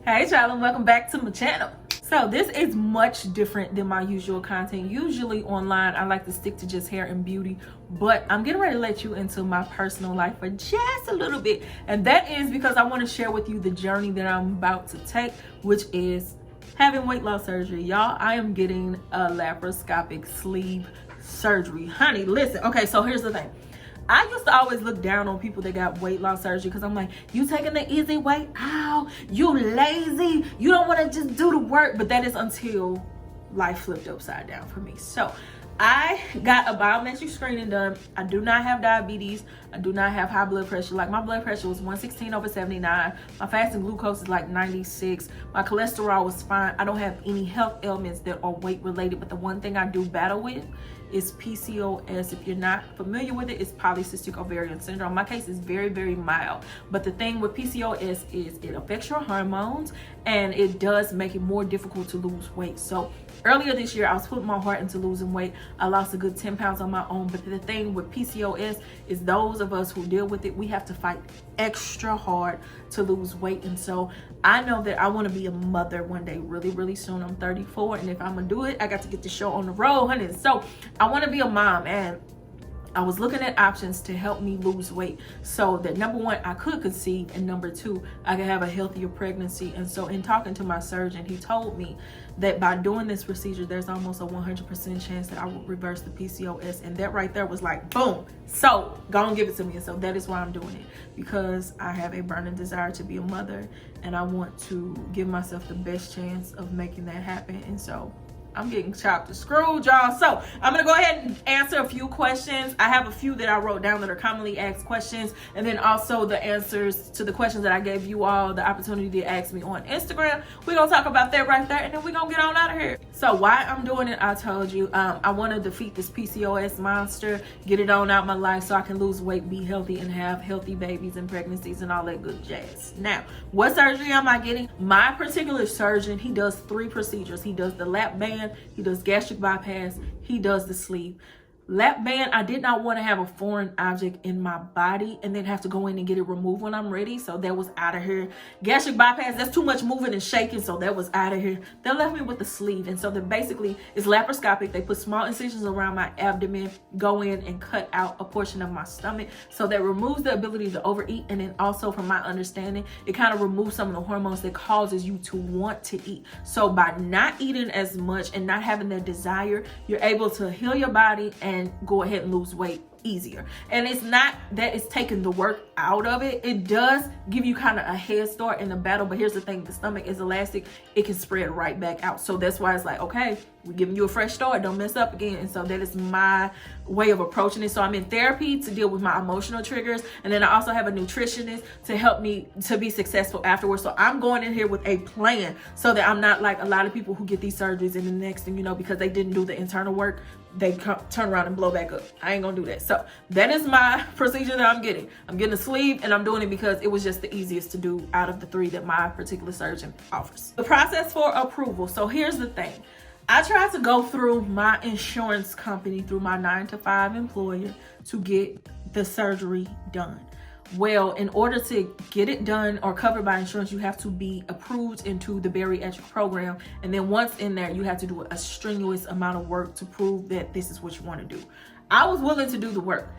Hey y'all, and welcome back to my channel. So this is much different than my usual content. Usually online I like to stick to just hair and beauty, but I'm getting ready to let you into my personal life for just a little bit, and that is because I want to share with you the journey that I'm about to take, which is having weight loss surgery. Y'all, I am getting a laparoscopic sleeve surgery. Honey, listen. Okay, so here's the thing. I used to always look down on people that got weight loss surgery because I'm like, you taking the easy way out, you lazy, you don't want to just do the work. But that is until life flipped upside down for me. So I got a biometric screening done. I do not have diabetes. I do not have high blood pressure. Like, my blood pressure was 116/79. My fasting glucose is like 96. My cholesterol was fine. I don't have any health ailments that are weight related. But the one thing I do battle with is PCOS. If you're not familiar with it, it's polycystic ovarian syndrome. My case is very, very mild. But the thing with PCOS is it affects your hormones and it does make it more difficult to lose weight. So earlier this year, I was putting my heart into losing weight. I lost a good 10 pounds on my own. But the thing with PCOS is those of us who deal with it, we have to fight extra hard to lose weight. And so I know that I want to be a mother one day really, really soon. I'm 34, and if I'm gonna do it, I got to get the show on the road, honey. So I want to be a mom, and I was looking at options to help me lose weight so that, number one, I could conceive, and number two, I could have a healthier pregnancy. And so in talking to my surgeon, he told me that by doing this procedure, there's almost a 100% chance that I will reverse the PCOS. And that right there was like, boom. So go and give it to me. And so that is why I'm doing it, because I have a burning desire to be a mother, and I want to give myself the best chance of making that happen. And so I'm getting chopped and screwed, y'all. So I'm gonna go ahead and answer a few questions. I have a few that I wrote down that are commonly asked questions, and then also the answers to the questions that I gave you all the opportunity to ask me on Instagram. We're gonna talk about that right there, and then we're gonna get on out of here. So why I'm doing it, I told you, I want to defeat this PCOS monster, get it on out my life so I can lose weight, be healthy, and have healthy babies and pregnancies and all that good jazz. Now, what surgery am I getting? My particular surgeon, he does 3 procedures. He does the lap band, he does gastric bypass, he does the sleeve. Lap band, I did not want to have a foreign object in my body and then have to go in and get it removed when I'm ready. So that was out of here. Gastric bypass, that's too much moving and shaking. So that was out of here. That left me with the sleeve. And so that basically is laparoscopic. They put small incisions around my abdomen, go in and cut out a portion of my stomach. So that removes the ability to overeat. And then also, from my understanding, it kind of removes some of the hormones that causes you to want to eat. So by not eating as much and not having that desire, you're able to heal your body and go ahead and lose weight easier. And it's not that it's taking the work out of it. It does give you kind of a head start in the battle, but here's the thing, the stomach is elastic. It can spread right back out. So that's why it's like, okay, we're giving you a fresh start, don't mess up again. And so that is my way of approaching it. So I'm in therapy to deal with my emotional triggers, and then I also have a nutritionist to help me to be successful afterwards. So I'm going in here with a plan so that I'm not like a lot of people who get these surgeries and the next thing you know, because they didn't do the internal work, they turn around and blow back up. I ain't gonna do that. So that is my procedure that I'm getting. I'm getting a sleeve, and I'm doing it because it was just the easiest to do out of the 3 that my particular surgeon offers. The process for approval. So here's the thing. I tried to go through my insurance company, through my 9-to-5 employer, to get the surgery done. Well, in order to get it done or covered by insurance, you have to be approved into the bariatric program. And then once in there, you have to do a strenuous amount of work to prove that this is what you want to do. I was willing to do the work,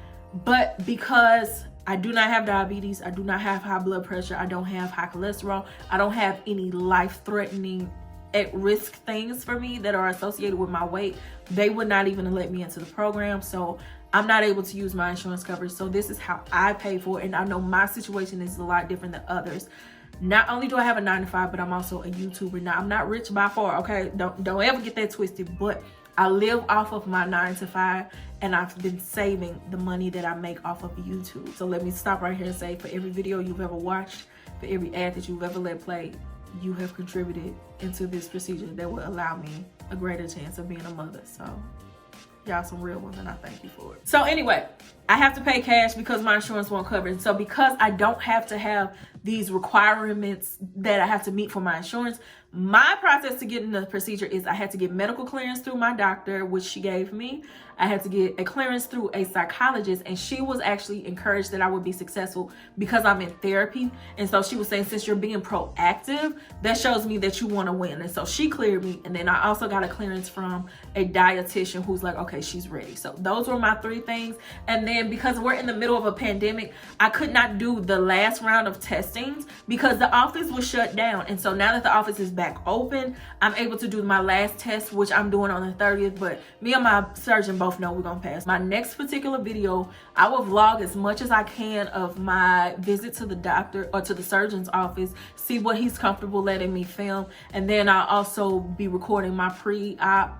but because I do not have diabetes, I do not have high blood pressure, I don't have high cholesterol, I don't have any life-threatening at-risk things for me that are associated with my weight, they would not even let me into the program. So I'm not able to use my insurance coverage. So this is how I pay for it. And I know my situation is a lot different than others. Not only do I have a 9-to-5, but I'm also a YouTuber. Now, I'm not rich by far, okay? Don't ever get that twisted, but I live off of my 9-to-5, and I've been saving the money that I make off of YouTube. So let me stop right here and say, for every video you've ever watched, for every ad that you've ever let play, you have contributed into this procedure that will allow me a greater chance of being a mother. So y'all some real ones, and I thank you for it. So anyway, I have to pay cash because my insurance won't cover it. So because I don't have to have these requirements that I have to meet for my insurance, my process to get in the procedure is I had to get medical clearance through my doctor, which she gave me. I had to get a clearance through a psychologist, and she was actually encouraged that I would be successful because I'm in therapy. And so she was saying, since you're being proactive, that shows me that you want to win. And so she cleared me. And then I also got a clearance from a dietitian who's like, okay, she's ready. So those were my 3 things. And then because we're in the middle of a pandemic, I could not do the last round of testings because the office was shut down. And so now that the office is back open, I'm able to do my last test, which I'm doing on the 30th. But me and my surgeon both know we're gonna pass. My next particular video, I will vlog as much as I can of my visit to the doctor or to the surgeon's office, see what he's comfortable letting me film. And then I'll also be recording my pre-op,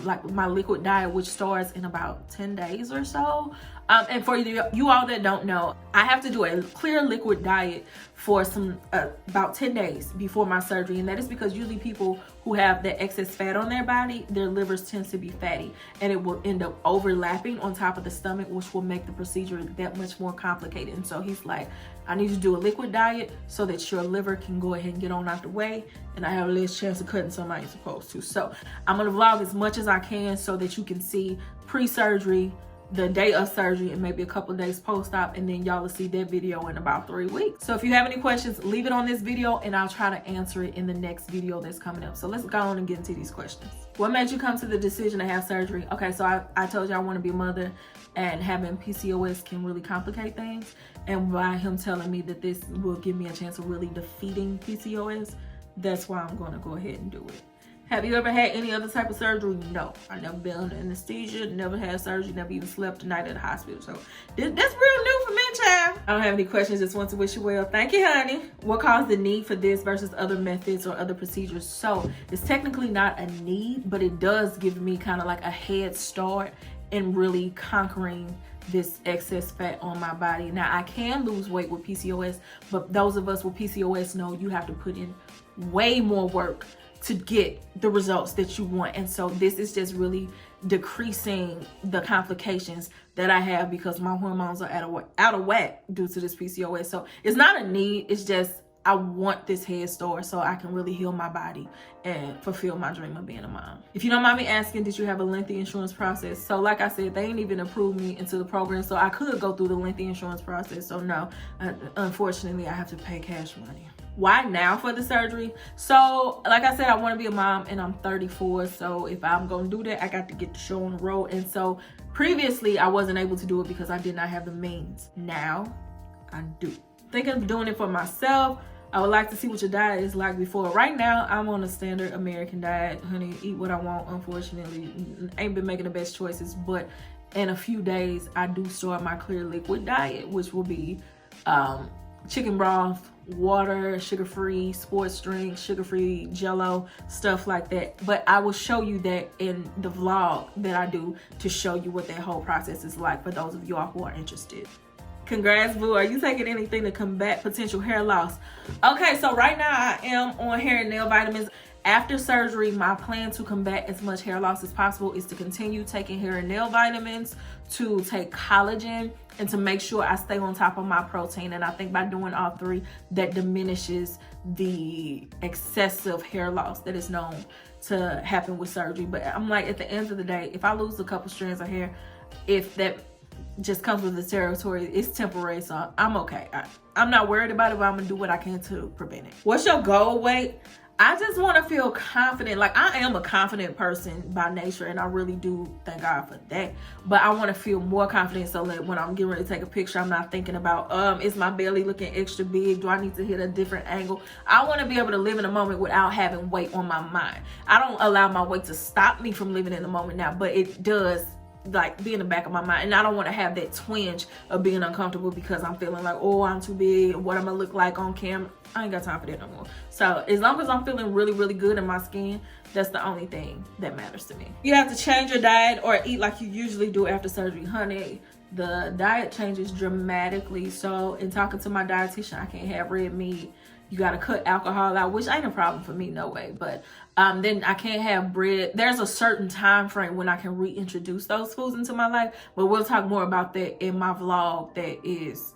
like my liquid diet, which starts in about 10 days or so. And for you all that don't know, I have to do a clear liquid diet for about 10 days before my surgery. And that is because usually people who have that excess fat on their body, their livers tends to be fatty, and it will end up overlapping on top of the stomach, which will make the procedure that much more complicated. And so he's like, I need you to do a liquid diet so that your liver can go ahead and get on out the way, and I have a less chance of cutting something I ain't supposed to. So I'm gonna vlog as much as I can so that you can see pre-surgery, the day of surgery, and maybe a couple of days post-op, and then y'all will see that video in about 3 weeks. So if you have any questions, leave it on this video and I'll try to answer it in the next video that's coming up. So let's go on and get into these questions. What made you come to the decision to have surgery? Okay, so I told you I want to be a mother, and having PCOS can really complicate things. And by him telling me that this will give me a chance of really defeating PCOS, that's why I'm going to go ahead and do it. Have you ever had any other type of surgery? No. I never been under anesthesia, never had surgery, never even slept a night at the hospital. So that's real new for me, child. I don't have any questions, just want to wish you well. Thank you, honey. What caused the need for this versus other methods or other procedures? So it's technically not a need, but it does give me kind of like a head start in really conquering this excess fat on my body. Now, I can lose weight with PCOS, but those of us with PCOS know you have to put in way more work to get the results that you want. And so this is just really decreasing the complications that I have because my hormones are out of whack due to this PCOS. So it's not a need, it's just I want this head start so I can really heal my body and fulfill my dream of being a mom. If you don't mind me asking, did you have a lengthy insurance process? So like I said, they ain't even approved me into the program, so I could go through the lengthy insurance process. So no, unfortunately, I have to pay cash money. Why now for the surgery? So like I said, I want to be a mom and I'm 34. So if I'm going to do that, I got to get the show on the road. And so previously I wasn't able to do it because I did not have the means. Now I do. Thinking of doing it for myself. I would like to see what your diet is like before. Right now, I'm on a standard American diet. Honey, eat what I want. Unfortunately, ain't been making the best choices. But in a few days, I do start my clear liquid diet, which will be chicken broth, water, sugar-free sports drinks, sugar-free Jello, stuff like that. But I will show you that in the vlog that I do to show you what that whole process is like for those of y'all who are interested. Congrats, boo. Are you taking anything to combat potential hair loss? Okay, so right now I am on hair and nail vitamins. After surgery, my plan to combat as much hair loss as possible is to continue taking hair and nail vitamins, to take collagen, and to make sure I stay on top of my protein. And I think by doing all 3, that diminishes the excessive hair loss that is known to happen with surgery. But I'm like, at the end of the day, if I lose a couple strands of hair, if that just comes with the territory, it's temporary, so I'm okay. I'm not worried about it, but I'm gonna do what I can to prevent it. What's your goal weight? I just want to feel confident. Like, I am a confident person by nature, and I really do thank God for that. But I want to feel more confident so that when I'm getting ready to take a picture, I'm not thinking about, is my belly looking extra big? Do I need to hit a different angle? I want to be able to live in a moment without having weight on my mind. I don't allow my weight to stop me from living in the moment now, but it does like be in the back of my mind. And I don't want to have that twinge of being uncomfortable because I'm feeling like, oh, I'm too big, what I'm gonna look like on camera. I ain't got time for that no more. So as long as I'm feeling really, really good in my skin, that's the only thing that matters to me. You have to change your diet or eat like you usually do after surgery. Honey, the diet changes dramatically. So in talking to my dietitian, I can't have red meat. You got to cut alcohol out, which ain't a problem for me, no way. But then I can't have bread. There's a certain time frame when I can reintroduce those foods into my life, but we'll talk more about that in my vlog that is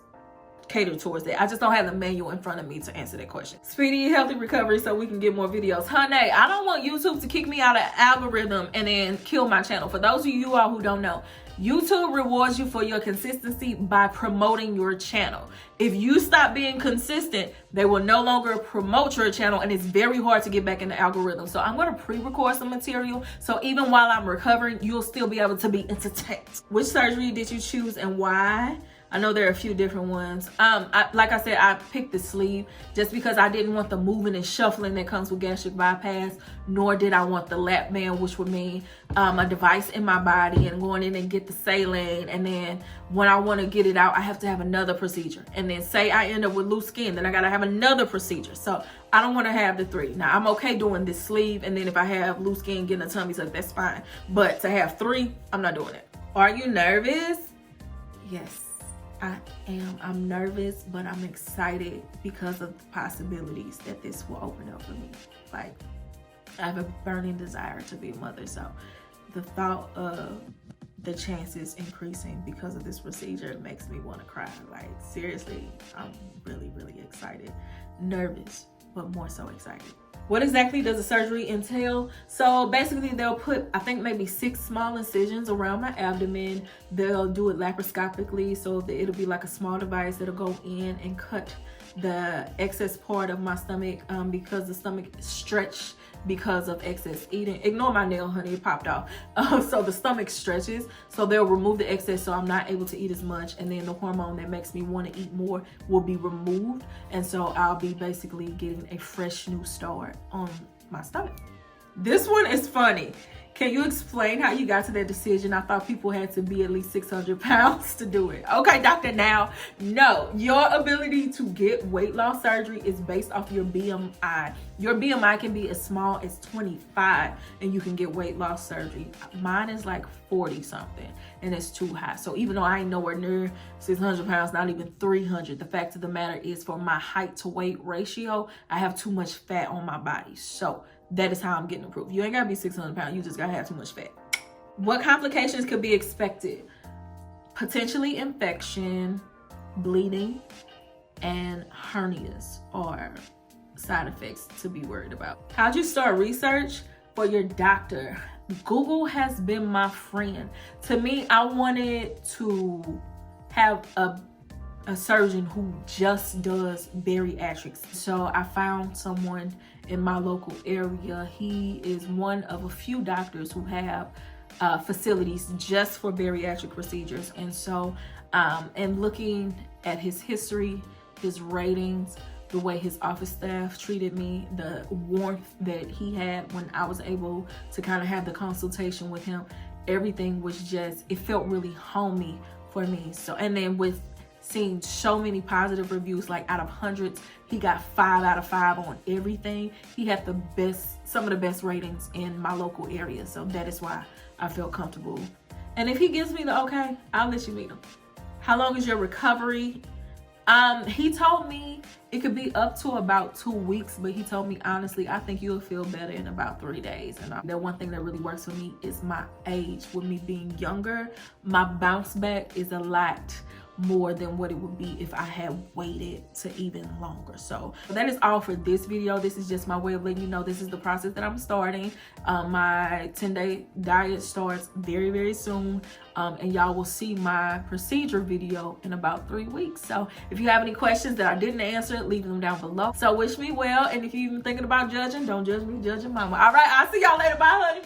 catered towards that. I just don't have the manual in front of me to answer that question. Speedy, healthy recovery so we can get more videos. Honey, I don't want YouTube to kick me out of algorithm and then kill my channel. For those of you all who don't know, YouTube rewards you for your consistency by promoting your channel. If you stop being consistent, they will no longer promote your channel, and it's very hard to get back in the algorithm. So I'm going to pre-record some material, so even while I'm recovering, you'll still be able to be entertained. Which surgery did you choose and why? I know there are a few different ones. Like I said, I picked the sleeve just because I didn't want the moving and shuffling that comes with gastric bypass, nor did I want the lap band, which would mean a device in my body and going in and get the saline. And then when I want to get it out, I have to have another procedure. And then say I end up with loose skin, then I got to have another procedure. So I don't want to have the three. Now, I'm okay doing this sleeve, and then if I have loose skin, getting a tummy tuck, that's fine. But to have three, I'm not doing it. Are you nervous? Yes. I am. I'm nervous, but I'm excited because of the possibilities that this will open up for me. Like, I have a burning desire to be a mother, so the thought of the chances increasing because of this procedure makes me want to cry. Like, seriously, I'm really, really excited. Nervous, but more so excited. What exactly does the surgery entail? So basically they'll put, I think maybe 6 small incisions around my abdomen. They'll do it laparoscopically, so that it'll be like a small device that'll go in and cut the excess part of my stomach because the stomach stretched because of excess eating. Ignore my nail, honey, it popped off. So the stomach stretches, so they'll remove the excess so I'm not able to eat as much, and then the hormone that makes me want to eat more will be removed, and so I'll be basically getting a fresh new start on my stomach. This one is funny. Can you explain how you got to that decision? I thought people had to be at least 600 pounds to do it. Okay, doctor, now, no. Your ability to get weight loss surgery is based off your BMI. Your BMI can be as small as 25 and you can get weight loss surgery. Mine is like 40 something and it's too high. So even though I ain't nowhere near 600 pounds, not even 300, the fact of the matter is for my height to weight ratio, I have too much fat on my body. So that is how I'm getting approved. You ain't gotta be 600 pounds, you just gotta have too much fat. What complications could be expected? Potentially infection, bleeding, and hernias are side effects to be worried about. How'd you start research for your doctor? Google has been my friend. To me, I wanted to have a surgeon who just does bariatrics. So I found someone in my local area. He is one of a few doctors who have facilities just for bariatric procedures. And so, and looking at his history, his ratings, the way his office staff treated me, the warmth that he had when I was able to kind of have the consultation with him, everything was just, it felt really homey for me. So, and then with seeing so many positive reviews, like out of hundreds, he got 5 out of 5 on everything. He had the best, some of the best ratings in my local area. So that is why I felt comfortable. And if he gives me the okay, I'll let you meet him. How long is your recovery? He told me it could be up to about 2 weeks, but he told me, honestly, I think you'll feel better in about 3 days. And the one thing that really works for me is my age. With me being younger, my bounce back is a lot more than what it would be if I had waited to even longer. So that is all for this video. This is just my way of letting you know this is the process that I'm starting. My 10-day diet starts very, very soon. And y'all will see my procedure video in about 3 weeks. So if you have any questions that I didn't answer, leave them down below. So wish me well. And if you're even thinking about judging, don't judge me, judge your mama. All right, I'll see y'all later. Bye, honey.